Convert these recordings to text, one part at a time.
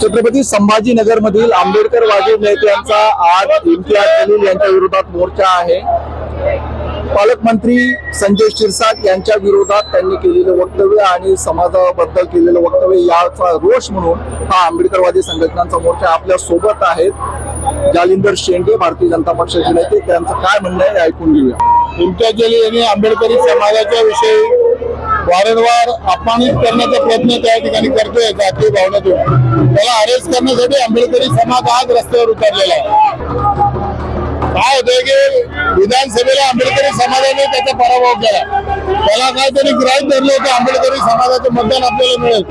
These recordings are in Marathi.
छत्रपती संभाजीनगर मधील आंबेडकरवादी नेत्यांचा आज इम्तियाज जलील यांच्या विरोधात मोर्चा आहे। पालकमंत्री संजय शिरसाट यांच्या विरोधात त्यांनी केलेले वक्तव्य आणि समाजाबद्दल केलेले वक्तव्य याचा रोष म्हणून हा आंबेडकरवादी संघटनांचा मोर्चा आपल्या सोबत आहेत। जालिंदर शेंडे भारतीय जनता पक्षाचे नेते, त्यांचं काय म्हणणं आहे ऐकून घेऊया। इम्तियाज जलील यांनी आंबेडकरी समाजाच्या विषयी वारंवार अपमानित करण्याचा प्रयत्न त्या ठिकाणी करतोय जातीय भावनेतून। त्याला अरेस्ट करण्यासाठी आंबेडकरी समाज आज रस्त्यावर उतरलेला आहे। काय होतंय की विधानसभेला आंबेडकरी समाजाने त्याचा पराभव केला, त्याला काहीतरी गृहीत धरलं होतं आंबेडकरी समाजाचं मतदान आपल्याला मिळेल।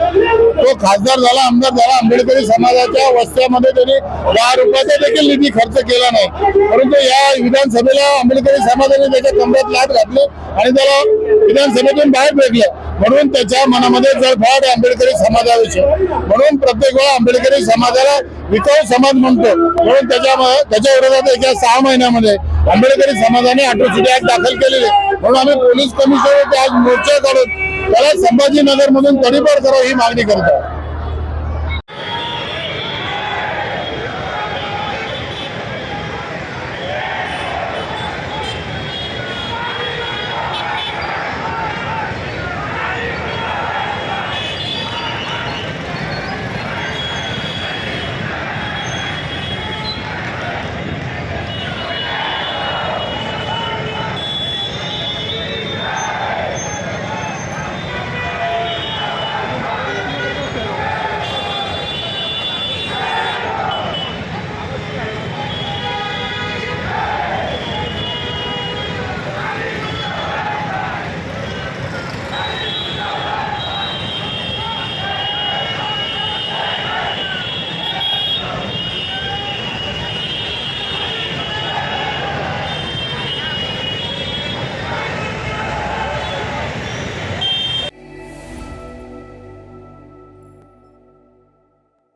तो खासदार झाला, आमदार झाला, आंबेडकरी समाजाच्या वस्त्यामध्ये त्यांनी 10 रुपयाचा देखील निधी खर्च केला नाही, परंतु या विधानसभेला आंबेडकरी समाजाने त्याच्या कमरेत लाथ घातली आणि त्याला विधानसभेतून बाहेर फेकलं। म्हणून त्याच्या मनामध्ये जळफाट आंबेडकरी समाजाविषयी, म्हणून प्रत्येक वेळा आंबेडकरी समाजाला विकाऊ समाज म्हणतो। म्हणून त्याच्या विरोधात येत्या 6 महिन्यामध्ये आंबेडकरी समाजाने अॅट्रॉसिटी ऍक्ट दाखल केलेले, म्हणून आम्ही पोलीस कमिशनर आज मोर्चा काढून त्याला संभाजीनगर मधून तडीपार करावं ही मागणी करत आहोत।